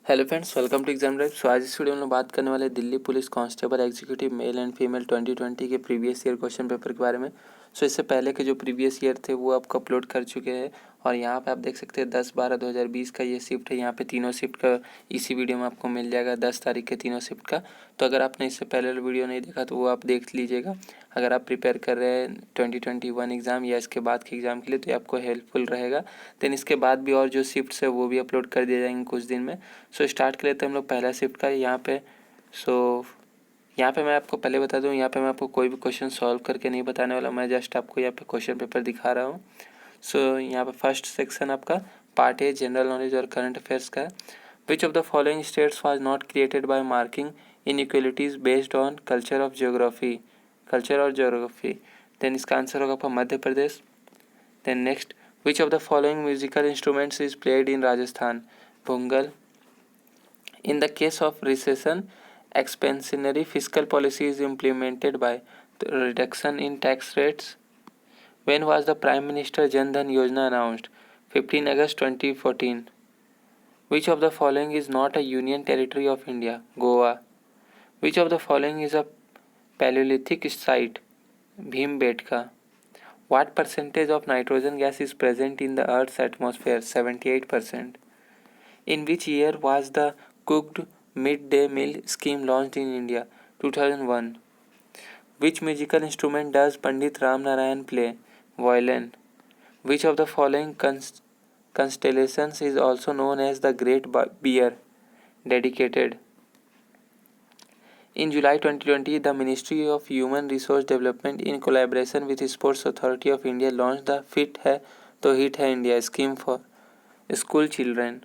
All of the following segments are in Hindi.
Hello friends, welcome to exam drive. आज इस वीडियो में बात करने वाले Delhi police constable executive male and female 2020 के प्रीवियस ईयर क्वेश्चन पेपर के बारे में। इससे पहले के जो प्रीवियस ईयर थे वो आपको अपलोड कर चुके हैं और यहाँ पे आप देख सकते हैं 10/12/2020 का ये शिफ्ट है। यहाँ पे तीनों शिफ्ट का इसी वीडियो में आपको मिल जाएगा, 10 तारीख के तीनों शिफ्ट का। तो अगर आपने इससे पहले वीडियो नहीं देखा तो वो आप देख लीजिएगा। अगर आप प्रिपेयर कर रहे हैं 2021 एग्ज़ाम या इसके बाद के एग्ज़ाम के लिए तो ये आपको हेल्पफुल रहेगा। देन इसके बाद भी और जो शिफ्ट्स है वो भी अपलोड कर दिए जाएंगे कुछ दिन में। स्टार्ट कर लेते हैं हम लोग पहला शिफ्ट का यहाँ पे। यहाँ पे मैं आपको पहले बता दूँ, यहाँ पे मैं आपको कोई भी क्वेश्चन सॉल्व करके नहीं बताने वाला, मैं जस्ट आपको यहाँ पे क्वेश्चन पेपर दिखा रहा हूँ। यहाँ पे फर्स्ट सेक्शन आपका पार्ट ए जनरल नॉलेज और करंट अफेयर्स का है। Which of the following states was not created by marking inequalities based on culture और ज्योग्राफी। देन इसका आंसर होगा आपका Madhya Pradesh. Then next, which of the following musical instruments is played in Rajasthan? Bhungal. In the case of recession, expansionary fiscal policy is implemented by the reduction in tax rates. When was the Prime Minister Jan Dhan Yojana announced? 15 August 2014. Which of the following is not a union territory of India? Goa. Which of the following is a Paleolithic site? Bhimbetka. What percentage of nitrogen gas is present in the Earth's atmosphere? 78%. In which year was the cooked midday meal scheme launched in India? 2001. Which musical instrument does Pandit Ram Narayan play? Violin. Which of the following constellations is also known as the Great Bear? Dedicated. In July 2020, the Ministry of Human Resource Development, in collaboration with Sports Authority of India, launched the Fit Hai to Hit Hai India scheme for school children.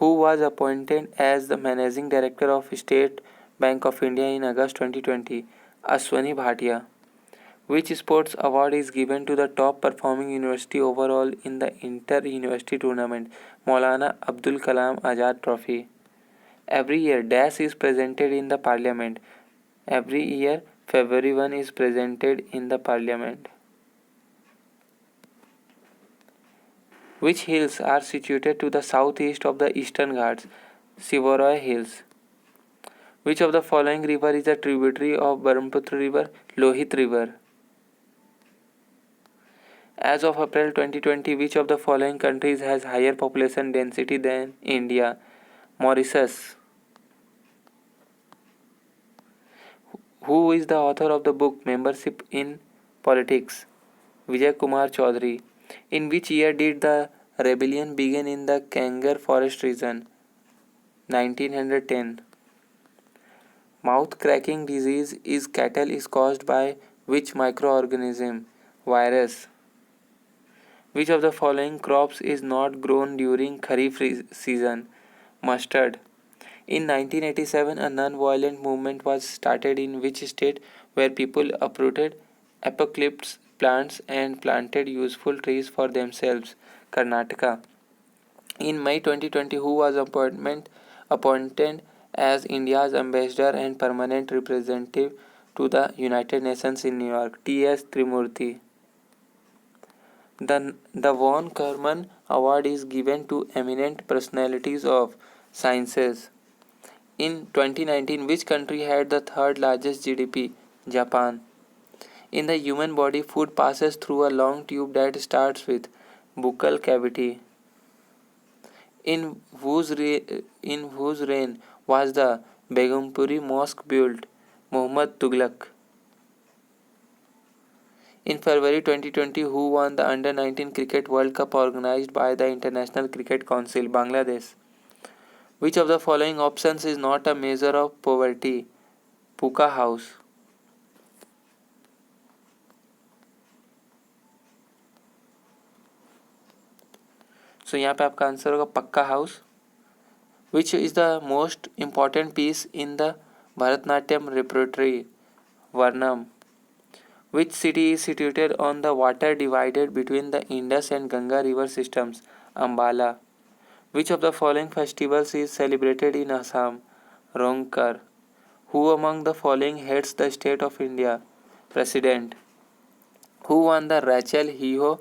Who was appointed as the Managing Director of State Bank of India in August 2020? Ashwani Bhatia. Which sports award is given to the top performing university overall in the inter-university tournament? Maulana Abdul Kalam Azad Trophy. Every year, Dash is presented in the Parliament. Every year, February 1 is presented in the Parliament. Which hills are situated to the southeast of the Eastern Ghats? Sivaroy Hills. Which of the following river is a tributary of Brahmaputra River? Lohit River. As of April 2020, which of the following countries has higher population density than India? Mauritius. Who is the author of the book Membership in Politics? Vijay Kumar Chaudhary. In which year did the rebellion begin in the Kangar Forest region? 1910. Mouth cracking disease in cattle is caused by which microorganism? Virus. Which of the following crops is not grown during Kharif season? Mustard. In 1987, a non-violent movement was started in which state where people uprooted apocalypse plants and planted useful trees for themselves? Karnataka. In May 2020, who was appointed as India's ambassador and permanent representative to the United Nations in New York? T.S. Trimurti. The Von Karman Award is given to eminent personalities of sciences. In 2019, which country had the third largest GDP? Japan. In the human body, food passes through a long tube that starts with buccal cavity. In whose reign was the Begumpuri Mosque built? Muhammad Tughlaq. In February 2020, who won the Under-19 Cricket World Cup organized by the International Cricket Council? Bangladesh. Which of the following options is not a measure of poverty? Puka House. यहाँ पे आपका आंसर होगा पक्का house. Which is the most important piece in the Bharatnatyam repertory? Varnam. Which city is situated on the water divided between the Indus and Ganga river systems? Ambala. Which of the following festivals is celebrated in Assam? Rongkar. Who among the following heads the state of India? President. Who won the Rachel Heo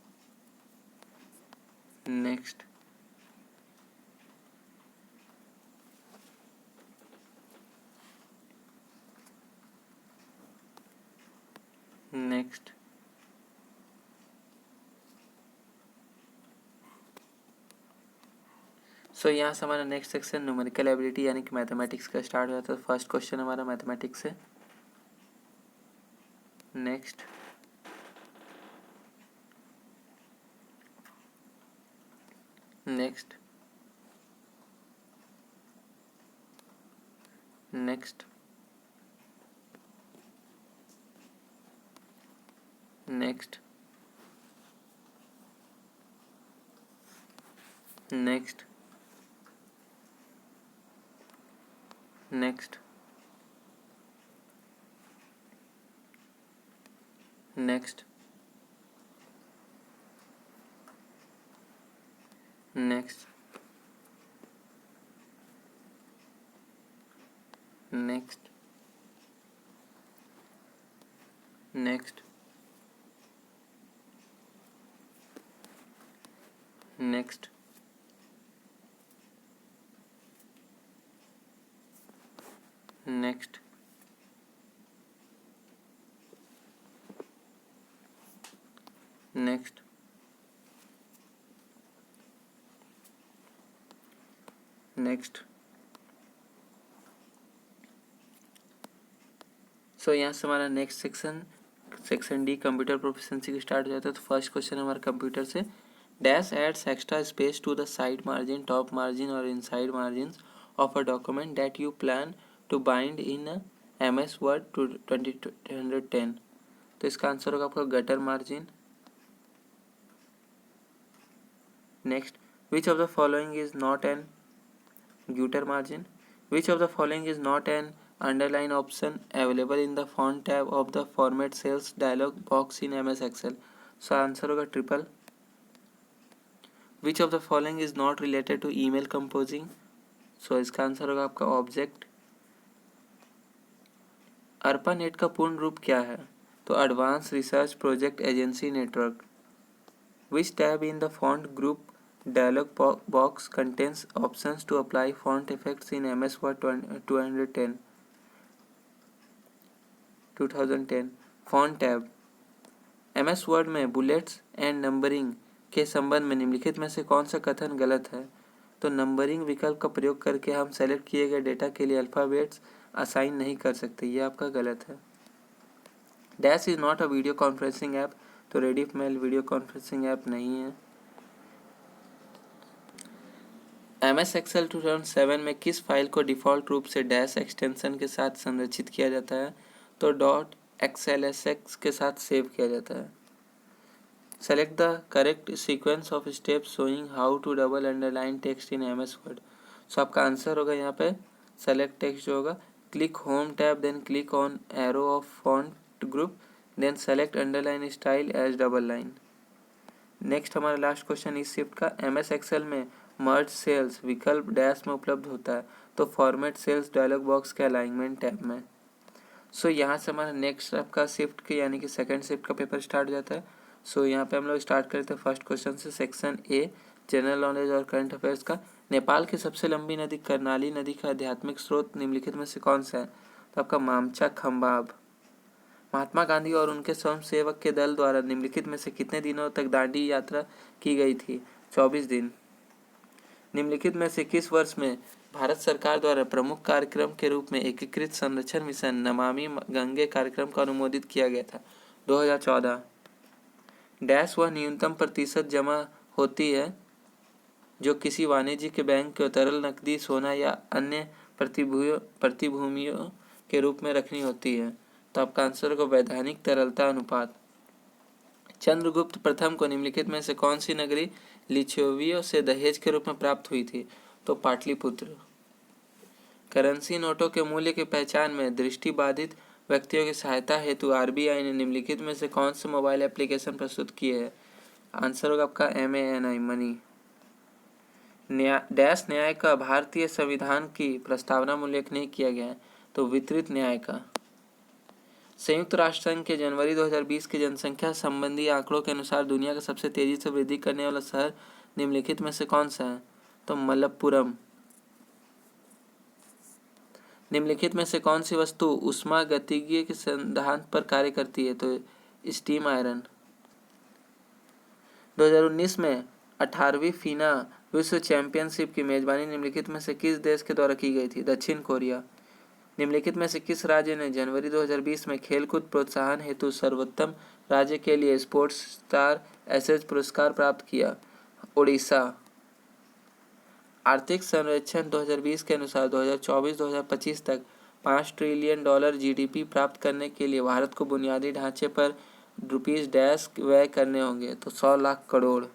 next, next. So यहाँ से हमारा नेक्स्ट सेक्शन न्यूमेरिकल एबिलिटी यानी कि मैथमेटिक्स का स्टार्ट हो जाता है। फर्स्ट क्वेश्चन हमारा मैथमेटिक्स है। Next, next, next, next, next, next, next, next, next, next, next, next, next, next. So यहाँ से हमारा next section D computer proficiency की स्टार्ट हो जाता है। तो फर्स्ट क्वेश्चन हमारा कंप्यूटर से, dash adds extra space to the side margin, top margin और inside margin of a document that you plan to bind in MS word 2010। तो इसका आंसर होगा आपका gutter margin. Next, which of the following is not an gutter margin, which of the following is not an underline option available in the font tab of the format cells dialog box in MS Excel। So answer होगा triple. Which of the following is not related to email composing, so इसका आंसर होगा आपका ऑब्जेक्ट। ARPANET का पूर्ण रूप क्या है, तो advance research project agency network. Which tab in the font group dialog box contains options to apply font effects in MS Word 2010। Font tab. MS word में बुलेट्स एंड नंबरिंग के संबंध में निम्नलिखित में से कौन सा कथन गलत है, तो नंबरिंग विकल्प का प्रयोग करके हम सेलेक्ट किए गए डेटा के लिए अल्फ़ाबेट्स असाइन नहीं कर सकते, ये आपका गलत है। Dash is not a video conferencing app, तो रेडिफमेल वीडियो कॉन्फ्रेंसिंग ऐप नहीं है। MS Excel 2007 में किस फाइल को डिफ़ॉल्ट रूप से डैश एक्सटेंशन के साथ संरक्षित किया जाता है, तो .xlsx के साथ सेव किया जाता है। Select the correct sequence of steps showing how to double underline text in MS word. So आपका आंसर होगा यहाँ पे सेलेक्ट टेक्स्ट जो होगा, click home tab, then click on arrow of font group, then select underline style as double line. Next हमारा लास्ट क्वेश्चन इस शिफ्ट का, MS Excel में मर्ज सेल्स विकल्प डैश में उपलब्ध होता है, तो फॉर्मेट सेल्स डायलॉग बॉक्स के अलाइनमेंट टैब में। सो यहाँ से हमारा नेक्स्ट आपका शिफ्ट के यानी कि सेकंड शिफ्ट का पेपर स्टार्ट हो जाता है। सो यहाँ पे हम लोग स्टार्ट करते हैं फर्स्ट क्वेश्चन से, सेक्शन ए जनरल नॉलेज और करंट अफेयर्स का। नेपाल की सबसे लंबी नदी कर्नाली नदी का आध्यात्मिक स्रोत निम्नलिखित में से कौन सा है, तो आपका मामचा खम्बाब। महात्मा गांधी और उनके स्वयंसेवक के दल द्वारा निम्नलिखित में से कितने दिनों तक दांडी यात्रा की गई थी, 24 दिन। निम्नलिखित में से किस वर्ष में भारत सरकार द्वारा प्रमुख कार्यक्रम के रूप में एकीकृत संरक्षण मिशन नमामि गंगे कार्यक्रम को अनुमोदित किया गया था, 2014। डैश वह न्यूनतम प्रतिशत जमा होती है जो किसी वाणिज्यिक बैंक को तरल नकदी, सोना या अन्य प्रतिभूतियों के रूप में रखनी होती है, तो आपका आंसर होगा वैधानिक तरलता अनुपात। चंद्रगुप्त प्रथम को निम्नलिखित में से कौन सी नगरी लिच्छवियों से दहेज के रूप में प्राप्त हुई थी, तो पाटलिपुत्र। करेंसी नोटों के मूल्य की पहचान में दृष्टिबाधित व्यक्तियों की सहायता हेतु RBI ने निम्नलिखित में से कौन से मोबाइल एप्लीकेशन प्रस्तुत किए हैं, आंसर होगा आपका MANI मनी। डैश न्याय का भारतीय संविधान की प्रस्तावना में उल्लेख नहीं किया गया है, तो वितरित न्याय का। संयुक्त राष्ट्र संघ के जनवरी 2020 के जनसंख्या संबंधी आंकड़ों के अनुसार दुनिया का सबसे तेजी से वृद्धि करने वाला शहर निम्नलिखित में से कौन सा है? तो मलप्पुरम। निम्नलिखित में से कौन सी वस्तु ऊष्मागतिकीय के सिद्धांत पर कार्य करती है? तो स्टीम आयरन। 2019 में 18वीं फीना विश्व चैंपियनशिप की मेजबानी निम्नलिखित में से किस देश के द्वारा की गई थी? दक्षिण कोरिया। निम्नलिखित में से किस राज्य ने जनवरी 2020 में खेलकूद प्रोत्साहन हेतु सर्वोत्तम राज्य के लिए स्पोर्ट्स स्टार एसेज पुरस्कार प्राप्त किया? ओडिशा। आर्थिक सर्वेक्षण 2020 के अनुसार 2024-2025 तक $5 ट्रिलियन जीडीपी प्राप्त करने के लिए भारत को बुनियादी ढांचे पर ₹डैश व्यय करने होंगे, तो 100 लाख करोड़।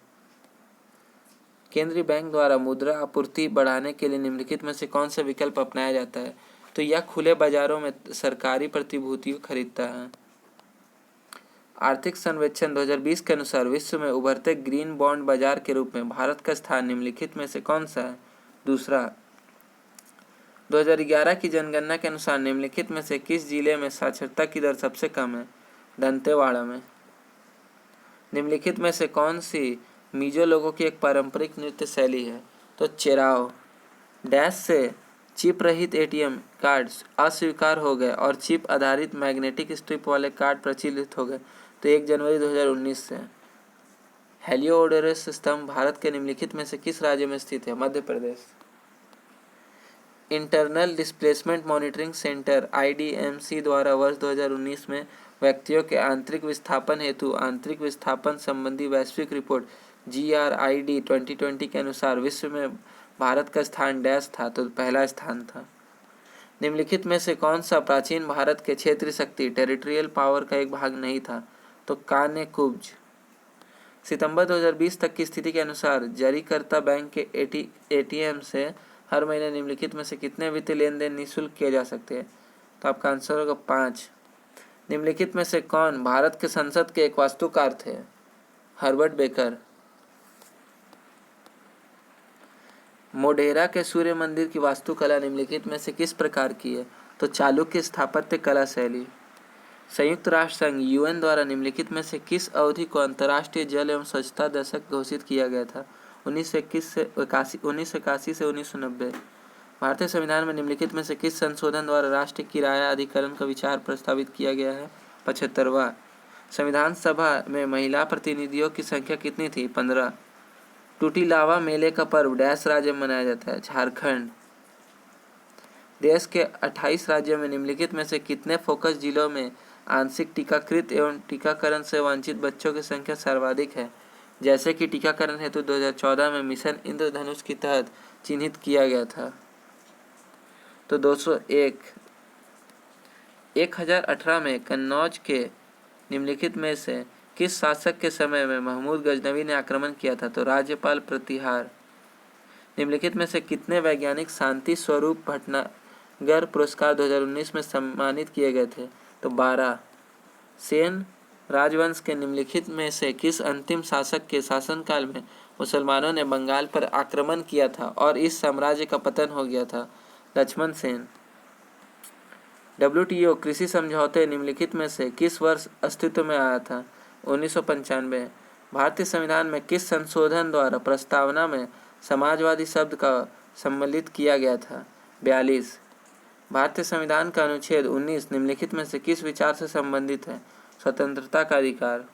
केंद्रीय बैंक द्वारा मुद्रा आपूर्ति बढ़ाने के लिए निम्नलिखित में से कौन सा विकल्प अपनाया जाता है? तो यह खुले बाजारों में सरकारी प्रतिभूतियों खरीदता है। आर्थिक सर्वेक्षण 2020 के अनुसार विश्व में उभरते ग्रीन बॉन्ड बाजार के रूप में भारत का स्थान निम्नलिखित में से कौन सा है? दूसरा। 2011 की जनगणना के अनुसार निम्नलिखित में से किस जिले में साक्षरता की दर सबसे कम है? दंतेवाड़ा में। निम्नलिखित में से कौन सी मिजो लोगों की एक पारंपरिक नृत्य शैली है? तो चेराओ। डैश से चिप रहित एटीएम कार्ड अस्वीकार हो गए और चिप आधारित मैग्नेटिक स्ट्रिप वाले कार्ड प्रचलित हो गए, तो 1 जनवरी 2019 से। हेलियोडोरस स्तंभ भारत के निम्नलिखित में से किस राज्य में स्थित है? Madhya Pradesh. Internal displacement monitoring centre IDMC द्वारा वर्ष 2019 में व्यक्तियों के आंतरिक विस्थापन हेतु आंतरिक विस्थापन संबंधी वैश्विक रिपोर्ट GRID 2020 के अनुसार विश्व में भारत का स्थान डैश था? तो पहला स्थान था। निम्नलिखित में से कौन सा प्राचीन भारत के क्षेत्रीय शक्ति टेरिटोरियल पावर का एक भाग नहीं था? तो कान्यकुब्ज। सितंबर 2020 तक की स्थिति के अनुसार जारीकर्ता बैंक के ATM से हर महीने निम्नलिखित में से कितने वित्तीय लेन देन निःशुल्क किए जा सकते हैं? तो आपका आंसर होगा 5। निम्नलिखित में से कौन भारत के संसद के एक वास्तुकार थे? Herbert baker. मोढेरा के सूर्य मंदिर की वास्तुकला निम्नलिखित में से किस प्रकार की है? तो चालुक्य स्थापत्य कला शैली। संयुक्त राष्ट्र संघ UN द्वारा निम्नलिखित में से किस अवधि को अंतर्राष्ट्रीय जल एवं स्वच्छता दशक घोषित किया गया था? 1981 से 1990। भारतीय संविधान में निम्नलिखित में से किस संशोधन द्वारा राष्ट्रीय किराया अधिकरण का विचार प्रस्तावित किया गया है? 75वां। संविधान सभा में महिला प्रतिनिधियों की संख्या कितनी थी? 15। टूटी लावा मेले का पर्व डैश राज्य में मनाया जाता है? झारखंड। देश के 28 राज्यों में निम्नलिखित में से कितने फोकस जिलों में आंशिक टीकाकृत एवं टीकाकरण से वंचित बच्चों की संख्या सर्वाधिक है? जैसे कि टीकाकरण हेतु 2014 में मिशन इंद्रधनुष के तहत चिन्हित किया गया था, तो 201। 1018 में कन्नौज के निम्नलिखित में से किस शासक के समय में महमूद गजनवी ने आक्रमण किया था? तो राज्यपाल प्रतिहार। निम्नलिखित में से कितने वैज्ञानिक शांति स्वरूप भटनागर पुरस्कार 2019 में सम्मानित किए गए थे? तो 12। सेन राजवंश के निम्नलिखित में से किस अंतिम शासक के शासनकाल में मुसलमानों ने बंगाल पर आक्रमण किया था और इस साम्राज्य का पतन हो गया था? लक्ष्मण सेन। WTO कृषि समझौते निम्नलिखित में से किस वर्ष अस्तित्व में आया था? 1995। भारतीय संविधान में किस संशोधन द्वारा प्रस्तावना में समाजवादी शब्द का सम्मिलित किया गया था? 42। भारतीय संविधान का अनुच्छेद 19 निम्नलिखित में से किस विचार से संबंधित है? स्वतंत्रता का अधिकार।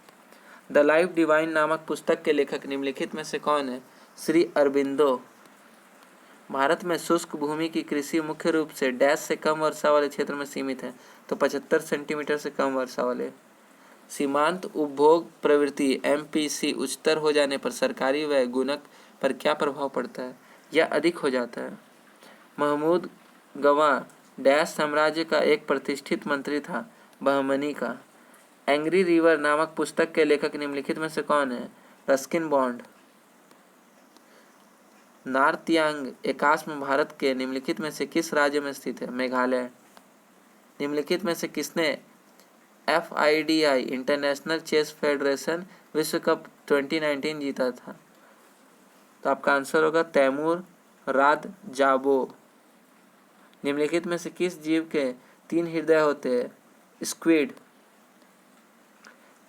द लाइफ डिवाइन नामक पुस्तक के लेखक निम्नलिखित में से कौन है? श्री अरबिंदो। भारत में शुष्क भूमि की कृषि मुख्य रूप से डैश से कम वर्षा वाले क्षेत्र में सीमित है, तो 75 सेंटीमीटर से कम वर्षा वाले। सीमांत उपभोग प्रवृत्ति MPC उच्चतर हो जाने पर सरकारी व्यय गुणक पर क्या प्रभाव पड़ता है? यह अधिक हो जाता है। महमूद गवाह डैश साम्राज्य का एक प्रतिष्ठित मंत्री था? बहमनी का। एंग्री रिवर नामक पुस्तक के लेखक निम्नलिखित में से कौन है? Ruskin bond. नार्थियांग एकाश में भारत के निम्नलिखित में से किस राज्य में स्थित है? मेघालय। निम्नलिखित में से किसने FIDI इंटरनेशनल चेस फेडरेशन विश्व कप 2019 जीता था? तो आपका आंसर होगा तैमूर रादजाबो। निम्नलिखित में से किस जीव के 3 हृदय होते हैं? स्क्विड।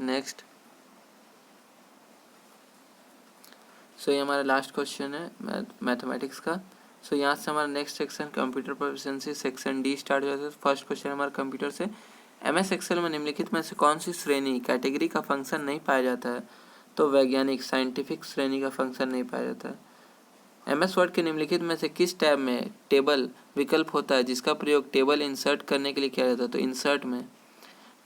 नेक्स्ट। सो ये हमारा लास्ट क्वेश्चन है मैथमेटिक्स का। सो यहाँ से हमारा next section computer proficiency section D start हो जाता है। फर्स्ट क्वेश्चन हमारा कंप्यूटर से, एमएस एक्सेल में निम्नलिखित में से कौन सी श्रेणी कैटेगरी का फंक्शन नहीं पाया जाता है? तो वैज्ञानिक साइंटिफिक श्रेणी का फंक्शन नहीं पाया जाता है। एमएस वर्ड के निम्नलिखित में से किस टैब में टेबल विकल्प होता है जिसका प्रयोग टेबल इंसर्ट करने के लिए किया जाता है? तो इंसर्ट में।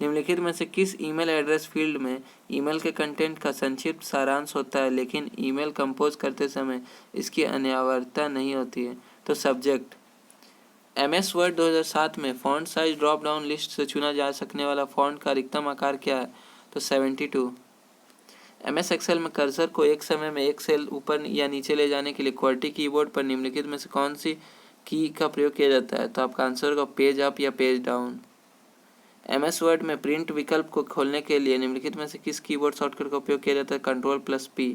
निम्नलिखित में से किस ईमेल एड्रेस फील्ड में ईमेल के कंटेंट का संक्षिप्त सारांश होता है लेकिन ईमेल कंपोज करते समय इसकी अनिवार्यता नहीं होती है? तो सब्जेक्ट। एमएस वर्ड 2007 में font size drop down list से चुना जा सकने वाला फॉन्ट का अधिकतम आकार क्या है? तो 72। एमएस एक्सेल में कर्सर को एक समय में एक सेल ऊपर या नीचे ले जाने के लिए QWERTY कीबोर्ड पर निम्नलिखित में से कौन सी की का प्रयोग किया जाता है? तो आपका आंसर होगा पेज अप या पेज डाउन। एमएस वर्ड में प्रिंट विकल्प को खोलने के लिए निम्नलिखित में से किस कीबोर्ड शॉर्टकट का उपयोग किया जाता है? Ctrl+P।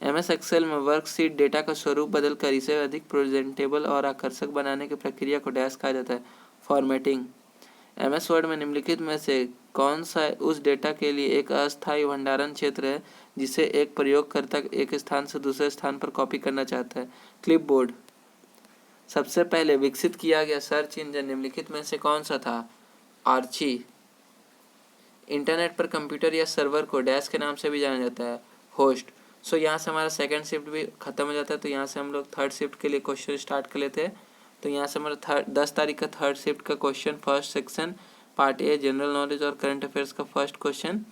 एमएस एक्सेल में वर्कशीट डेटा का स्वरूप बदलकर इसे अधिक प्रेजेंटेबल और आकर्षक बनाने की प्रक्रिया को डैश कहा जाता है? फॉर्मेटिंग। एमएस वर्ड में निम्नलिखित में से कौन सा उस डेटा के लिए एक अस्थायी भंडारण क्षेत्र है जिसे एक प्रयोगकर्ता एक स्थान से दूसरे स्थान पर कॉपी करना चाहता है? क्लिपबोर्ड। सबसे पहले विकसित किया गया सर्च इंजन निम्नलिखित में से कौन सा था? आर्ची। इंटरनेट पर कंप्यूटर या सर्वर को डैश के नाम से भी जाना जाता है? होस्ट। सो यहाँ से हमारा सेकंड शिफ्ट भी खत्म हो जाता है। तो यहाँ से हम लोग थर्ड शिफ्ट के लिए क्वेश्चन स्टार्ट कर लेते हैं। तो यहाँ से हमारा 10 तारीख का थर्ड शिफ्ट का question first section part A general knowledge और करंट अफेयर्स का फर्स्ट क्वेश्चन।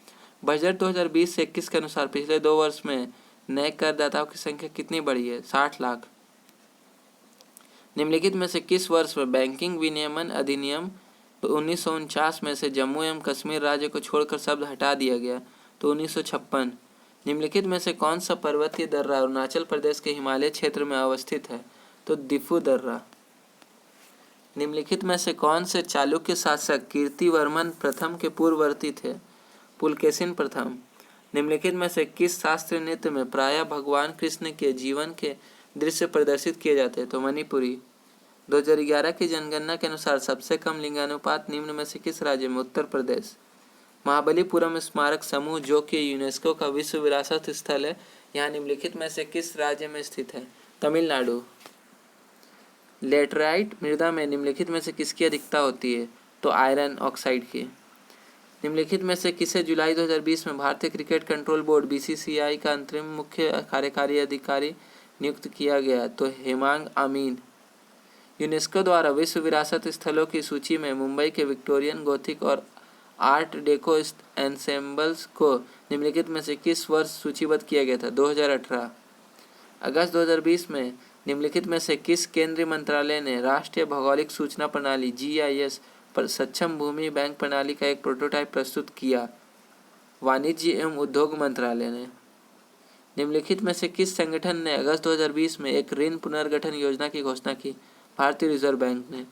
बजट 2020 से 21 के अनुसार पिछले 2 वर्ष में नए करदाताओं की संख्या कितनी बढ़ी है? 60 लाख। निम्नलिखित में से किस वर्ष में बैंकिंग विनियमन अधिनियम 1949 में से जम्मू एवं कश्मीर राज्य को छोड़कर शब्द हटा दिया गया? तो 1956। निम्नलिखित में से कौन सा पर्वतीय दर्रा अरुणाचल प्रदेश के हिमालय क्षेत्र में अवस्थित है? तो दिफू दर्रा। निम्नलिखित में से कौन से चालुक्य शासक कीर्तिवर्मन प्रथम के पूर्ववर्ती थे? पुलकेशिन प्रथम। निम्नलिखित में से किस शास्त्रीय नृत्य में प्रायः भगवान कृष्ण के जीवन के दृश्य प्रदर्शित किए जाते हैं? तो मणिपुरी। 2011 की जनगणना के अनुसार सबसे कम लिंगानुपात निम्न में से किस राज्य में? उत्तर प्रदेश। महाबलीपुरम स्मारक समूह जो कि यूनेस्को का विश्व विरासत स्थल है, यहाँ निम्नलिखित में से किस राज्य में स्थित है? तमिलनाडु। लेटराइट मृदा में निम्नलिखित में से किसकी अधिकता होती है? तो आयरन ऑक्साइड की। निम्नलिखित में से किसे जुलाई 2020 में भारतीय क्रिकेट कंट्रोल बोर्ड BCCI का अंतरिम मुख्य कार्यकारी अधिकारी नियुक्त किया गया? तो हेमांग आमीन। यूनेस्को द्वारा विश्व विरासत स्थलों की सूची में मुंबई के विक्टोरियन गोथिक और आर्ट डेको एंसेम्बल्स को निम्नलिखित में से किस वर्ष सूचीबद्ध किया गया था? 2018। अगस्त 2020 में निम्नलिखित में से किस केंद्रीय मंत्रालय ने राष्ट्रीय भौगोलिक सूचना प्रणाली GIS पर सक्षम भूमि बैंक प्रणाली का एक प्रोटोटाइप प्रस्तुत किया? वाणिज्य एवं उद्योग मंत्रालय ने। निम्नलिखित में से किस संगठन ने अगस्त 2020 में एक ऋण पुनर्गठन योजना की घोषणा की? भारतीय रिजर्व बैंक ने।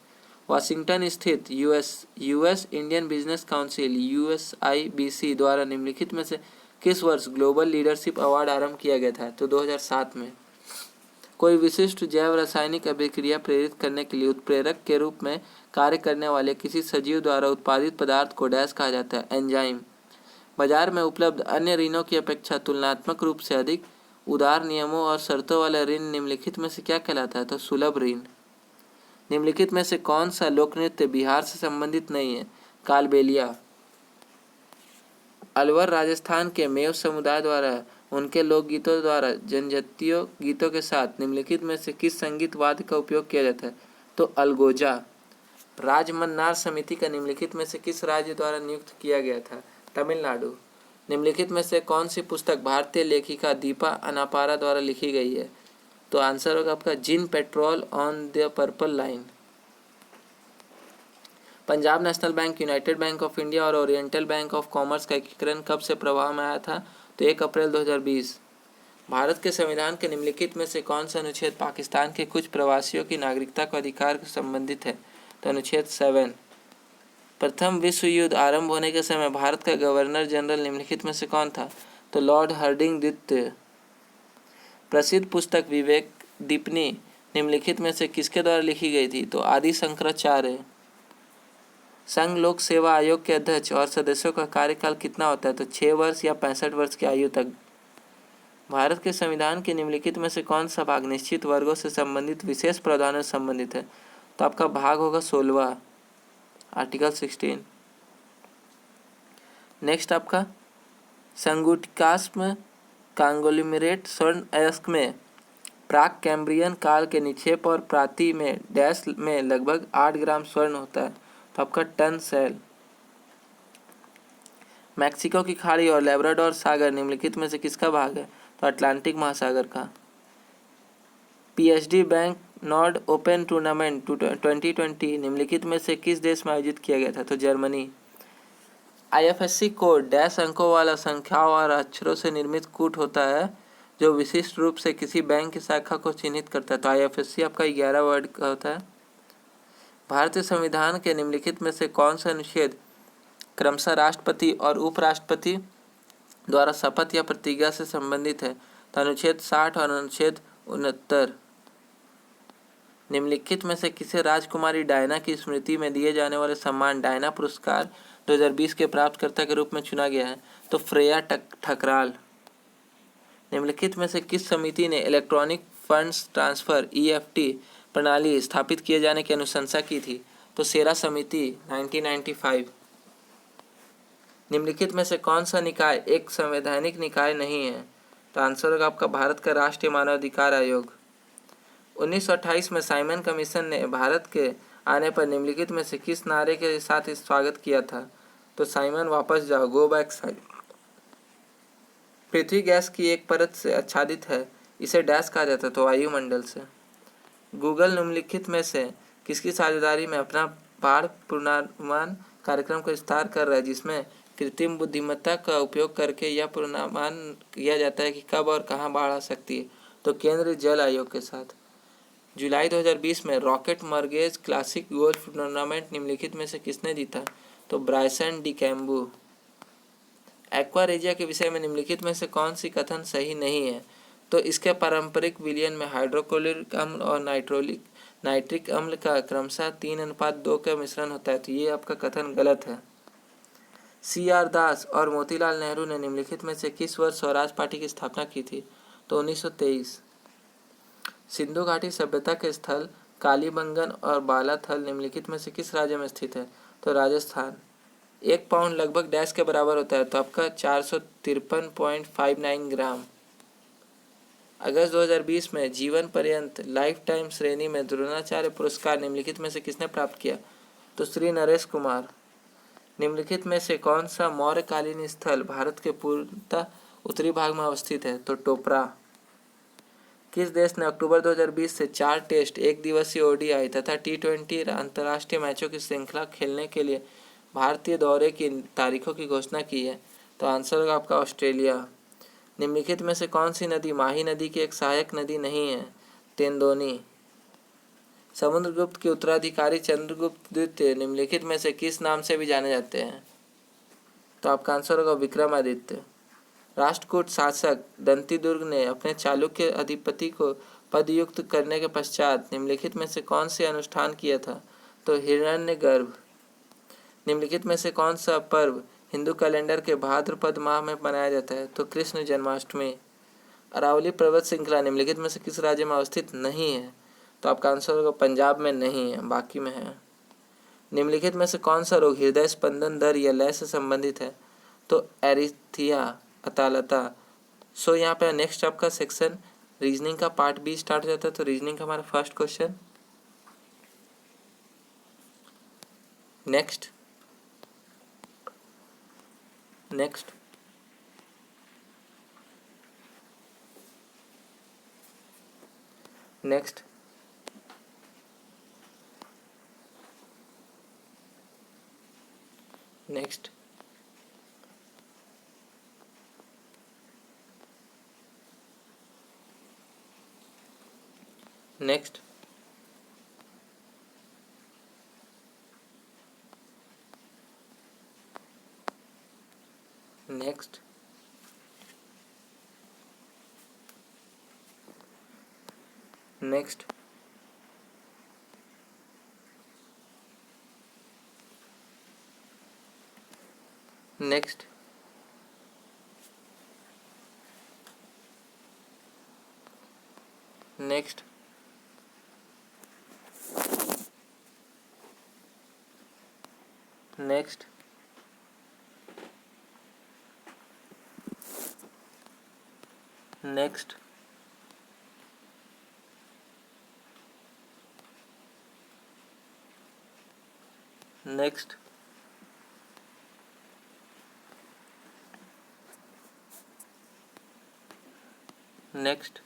वाशिंगटन स्थित US Indian business council USIBC द्वारा निम्नलिखित में से किस वर्ष ग्लोबल लीडरशिप अवार्ड आरंभ किया गया था? तो 2007 में। कोई विशिष्ट जैव रासायनिक अभिक्रिया प्रेरित करने के लिए उत्प्रेरक के रूप में कार्य करने वाले किसी सजीव द्वारा उत्पादित पदार्थ को डैश कहा जाता है? एंजाइम। बाजार में उपलब्ध अन्य ऋणों की अपेक्षा तुलनात्मक रूप से अधिक उदार नियमों और शर्तों वाला ऋण निम्नलिखित में से क्या कहलाता है? तो सुलभ ऋण। निम्नलिखित में से कौन सा लोक नृत्य बिहार से संबंधित नहीं है? कालबेलिया। अलवर राजस्थान के मेव समुदाय द्वारा उनके लोकगीतों द्वारा जनजातीय गीतों के साथ निम्नलिखित में से किस संगीत वाद्य का उपयोग किया जाता है? तो अलगोजा। राजमन्नार समिति का निम्नलिखित में से किस राज्य द्वारा नियुक्त किया गया था? तमिलनाडु। निम्नलिखित में से कौन सी पुस्तक भारतीय लेखिका दीपा अनापारा द्वारा लिखी गई है? तो आंसर होगा आपका जिन petrol on the purple line. Punjab national bank, united bank of India और ओरिएंटल बैंक ऑफ कॉमर्स का एकीकरण कब से प्रभाव में आया था? तो 1 अप्रैल 2020। भारत के संविधान के निम्नलिखित में से कौन सा अनुच्छेद पाकिस्तान के कुछ प्रवासियों की नागरिकता को अधिकार से संबंधित है? तो अनुच्छेद 7। प्रथम विश्व युद्ध आरंभ होने के समय भारत का गवर्नर जनरल निम्नलिखित में से कौन था? तो लॉर्ड हार्डिंग द्वितीय। प्रसिद्ध पुस्तक विवेक दीपिनी निम्नलिखित में से किसके द्वारा लिखी गई थी? तो आदि शंकराचार्य। संघ लोक सेवा आयोग के अध्यक्ष और सदस्यों का कार्यकाल कितना होता है? तो 6 वर्ष या 65 वर्ष की आयु तक। भारत के संविधान के निम्नलिखित में से कौन सा भाग निश्चित वर्गों से संबंधित विशेष प्रावधानों से संबंधित है? तो आपका भाग होगा 16वां, आर्टिकल 16। नेक्स्ट आपका संगुटिकास्म कांगोलिमेरेट स्वर्ण अयस्क में प्राक कैम्ब्रियन काल के निक्षेप और प्राति में डैश में लगभग 8 ग्राम स्वर्ण होता है। तो आपका टन सेल। मैक्सिको की खाड़ी और लेब्राडोर सागर निम्नलिखित में से किसका भाग है? तो अटलांटिक महासागर का। PhD bank Nord open tournament 2020 निम्नलिखित में से किस देश में आयोजित किया गया था? तो जर्मनी। आईएफएससी कोड डैश अंकों वाला संख्याओं और अक्षरों से निर्मित कूट होता है जो विशिष्ट रूप से किसी बैंक की शाखा को चिन्हित करता है। तो आईएफएससी आपका 11 वर्ड का होता है। भारतीय संविधान के निम्नलिखित में से कौन सा अनुच्छेद क्रमशः राष्ट्रपति और उपराष्ट्रपति द्वारा शपथ या प्रतिज्ञा से संबंधित है? तो अनुच्छेद 60 और अनुच्छेद 69। निम्नलिखित में से किसे राजकुमारी डायना की स्मृति में दिए जाने वाले सम्मान डायना पुरस्कार 2020 के प्राप्तकर्ता के रूप में चुना गया है? तो फ्रेया ठकराल। निम्नलिखित में से किस समिति ने इलेक्ट्रॉनिक फंड्स ट्रांसफर ईएफटी प्रणाली स्थापित किए जाने की अनुशंसा की थी? तो सेरा समिति 1995। निम्नलिखित में से कौन सा निकाय एक संवैधानिक निकाय नहीं है? तो आंसर होगा आपका भारत का राष्ट्रीय मानवाधिकार आयोग। 1928 में साइमन कमीशन ने भारत के आने पर निम्नलिखित में से किस नारे के साथ स्वागत किया था? तो साइमन वापस जाओ, गो बैक साइड। पृथ्वी गैस की एक परत से आच्छादित है, इसे डैश कहा जाता है? तो वायुमंडल से। गूगल निम्नलिखित में से किसकी साझेदारी में अपना बाढ़ पूर्वानुमान कार्यक्रम का विस्तार कर रहा है, जिसमें कृत्रिम बुद्धिमत्ता का उपयोग करके यह पूर्वानुमान किया जाता है कि कब और कहां बाढ़ आ सकती है? तो केंद्रीय जल आयोग के साथ। जुलाई 2020 में rocket mortgage classic golf tournament निम्नलिखित में से किसने जीता? तो ब्रायसन डिकैम्बू। एक्वारेजिया के विषय में निम्नलिखित में से कौन सी कथन सही नहीं है? तो इसके पारंपरिक विलयन में हाइड्रोक्लोरिक अम्ल और नाइट्रिक अम्ल का क्रमशः 3:2 का मिश्रण होता है। तो ये आपका कथन गलत है। CR दास और मोतीलाल नेहरू ने निम्नलिखित में से किस वर्ष स्वराज पार्टी की स्थापना की थी? तो 1923। सिंधु घाटी सभ्यता के स्थल कालीबंगन और बालाथल निम्नलिखित में से किस राज्य में स्थित है? तो राजस्थान। 1 पाउंड लगभग डैश के बराबर होता है? तो आपका 453.59 ग्राम। अगस्त 2020 में जीवन पर्यंत लाइफ टाइम श्रेणी में द्रोणाचार्य पुरस्कार निम्नलिखित में से किसने प्राप्त किया? तो श्री नरेश कुमार। निम्नलिखित में से कौन सा मौर्यकालीन स्थल भारत के पूर्णतः उत्तरी भाग में अवस्थित है? तो टोपरा। किस देश ने अक्टूबर 2020 से 4 टेस्ट, 1 दिवसीय ओडीआई तथा T20 अंतर्राष्ट्रीय मैचों की श्रृंखला खेलने के लिए भारतीय दौरे की तारीखों की घोषणा की है? तो आंसर होगा आपका ऑस्ट्रेलिया। निम्नलिखित में से कौन सी नदी माही नदी की एक सहायक नदी नहीं है? तेंदोनी। समुद्रगुप्त के उत्तराधिकारी चंद्रगुप्त द्वितीय निम्नलिखित में से किस नाम से भी जाने जाते हैं? तो आपका आंसर होगा विक्रमादित्य। राष्ट्रकूट शासक दंतीदुर्ग ने अपने चालुक्य अधिपति को पदयुक्त करने के पश्चात निम्नलिखित में से कौन से अनुष्ठान किया था? तो हिरण्यगर्भ। निम्नलिखित में से कौन सा पर्व हिंदू कैलेंडर के भाद्रपद माह में मनाया जाता है? तो कृष्ण जन्माष्टमी। अरावली पर्वत श्रृंखला निम्नलिखित में से किस राज्य में अवस्थित नहीं है? तो आपका आंसर होगा पंजाब में नहीं है, बाकी में है। निम्नलिखित में से कौन सा रोग हृदय स्पंदन दर या लय से संबंधित है? तो एरिथिया अतालता। सो यहाँ पे नेक्स्ट आपका सेक्शन रीजनिंग का पार्ट बी स्टार्ट हो जाता है। तो रीजनिंग का हमारा first question. Next next next next next next next next, next, next, next, next, next,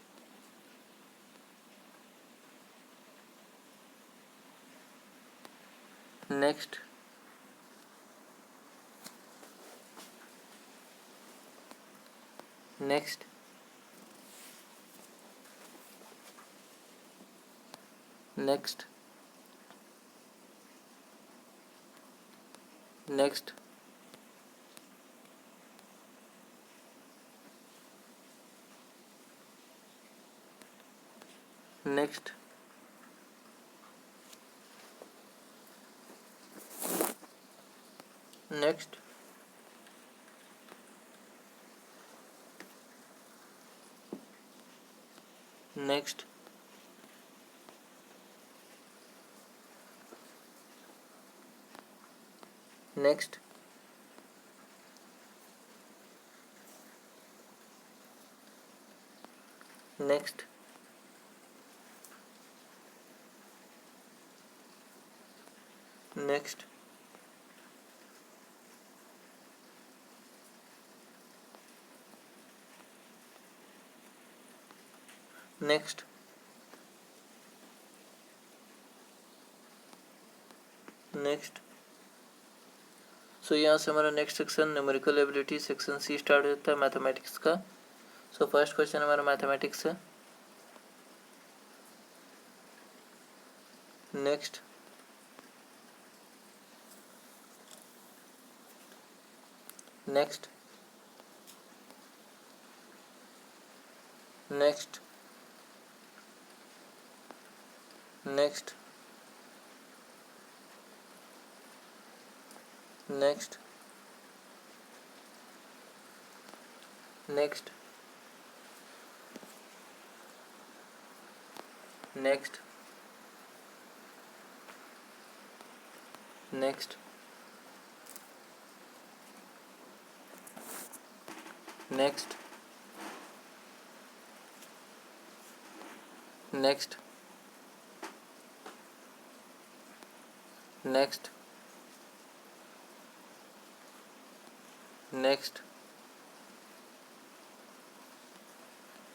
next, next, next, next, next, next, next, next, next, next, next, next. So यहाँ से हमारा next section numerical ability section C start होता है मैथमेटिक्स का। सो फर्स्ट क्वेश्चन हमारा मैथमेटिक्स है। Next, next, next, next, next, next, next, next, next, next, next, next,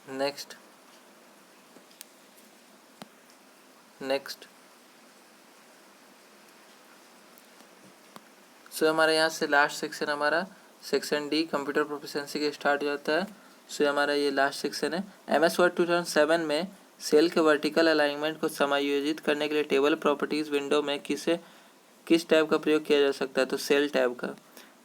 next, next. So हमारे यहाँ से लास्ट सेक्शन हमारा सेक्शन डी कंप्यूटर प्रोफिशिएंसी के स्टार्ट हो जाता है। सो हमारा ये लास्ट सेक्शन है। MS वर्ड 2007 में सेल के वर्टिकल अलाइनमेंट को समायोजित करने के लिए टेबल प्रॉपर्टीज विंडो में किस टैब का प्रयोग किया जा सकता है, तो सेल टैब का।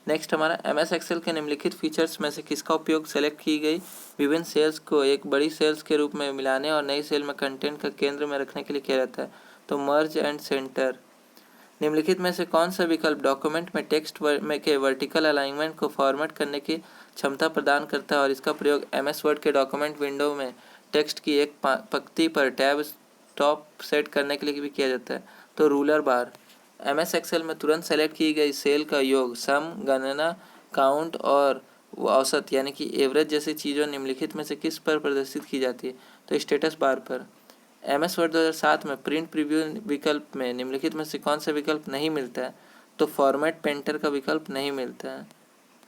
नेक्स्ट हमारा MS एक्सेल के निम्नलिखित फीचर्स में से किसका उपयोग सेलेक्ट की गई विभिन्न सेल्स को एक बड़ी सेल्स के रूप में मिलाने और नई सेल में कंटेंट का केंद्र में रखने के लिए किया जाता है, तो मर्ज एंड सेंटर। निम्नलिखित में से कौन सा विकल्प डॉक्यूमेंट में टेक्स्ट में के वर्टिकल अलाइनमेंट को फॉर्मेट करने की क्षमता प्रदान करता है और इसका प्रयोग MS वर्ड के डॉक्यूमेंट विंडो में टेक्स्ट की एक पंक्ति पर टैब स्टॉप सेट करने के लिए भी किया जाता है, तो रूलर बार। MS एक्सेल में तुरंत सेलेक्ट की गई सेल का योग, सम, गणना, काउंट और औसत यानी कि एवरेज जैसी चीज़ों निम्नलिखित में से किस पर प्रदर्शित की जाती है, तो स्टेटस बार पर। MS वर्ड 2007 में प्रिंट प्रीव्यू विकल्प में निम्नलिखित में से कौन सा विकल्प नहीं मिलता है, तो फॉर्मेट पेंटर का विकल्प नहीं मिलता है,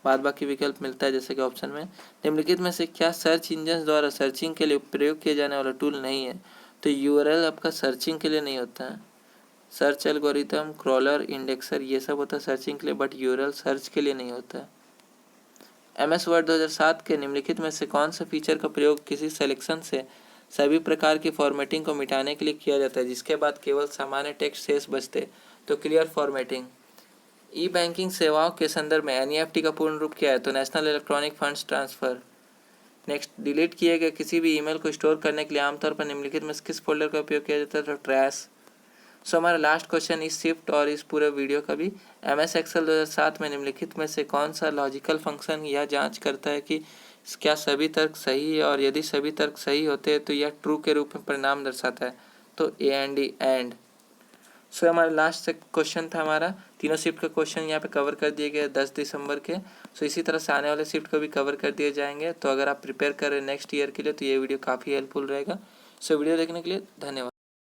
बाद बाकी विकल्प मिलता है जैसे कि ऑप्शन में। निम्नलिखित में से क्या सर्च इंजन द्वारा सर्चिंग के लिए प्रयोग किए जाने वाला टूल नहीं है, तो URL आपका सर्चिंग के लिए नहीं होता है। सर्च एल्गोरिथम, क्रॉलर, इंडेक्सर ये सब होता है सर्चिंग के लिए, बट URL सर्च के लिए नहीं होता है। MS वर्ड 2007 के निम्नलिखित में से कौन सा फीचर का प्रयोग किसी सिलेक्शन से सभी प्रकार की फॉर्मेटिंग को मिटाने के लिए किया जाता है जिसके बाद केवल सामान्य टेक्स्ट शेष बचते, तो क्लियर फॉर्मेटिंग। ई बैंकिंग सेवाओं के संदर्भ में NEFT का पूर्ण रूप क्या है, तो national electronic funds transfer. Next, delete किए गए किसी भी ईमेल को स्टोर करने के लिए आमतौर पर निम्नलिखित में किस फोल्डर का उपयोग किया जाता है, तो ट्रैश। सो हमारा लास्ट क्वेश्चन इस शिफ्ट और इस पूरे वीडियो का भी, MS एक्सेल 2007 में निम्नलिखित में से कौन सा लॉजिकल फंक्शन यह जांच करता है कि क्या सभी तर्क सही है, और यदि सभी तर्क सही होते हैं तो यह ट्रू के रूप में परिणाम दर्शाता है। तो एंड। सो हमारा लास्ट क्वेश्चन था, हमारा तीनों शिफ्ट का क्वेश्चन यहाँ पे कवर कर दिए गए 10 दिसंबर के। सो इसी तरह से आने वाले शिफ्ट को भी कवर कर दिए जाएंगे। तो अगर आप प्रिपेयर कर रहे हैं नेक्स्ट ईयर के लिए तो ये वीडियो काफ़ी हेल्पफुल रहेगा। सो वीडियो देखने के लिए धन्यवाद।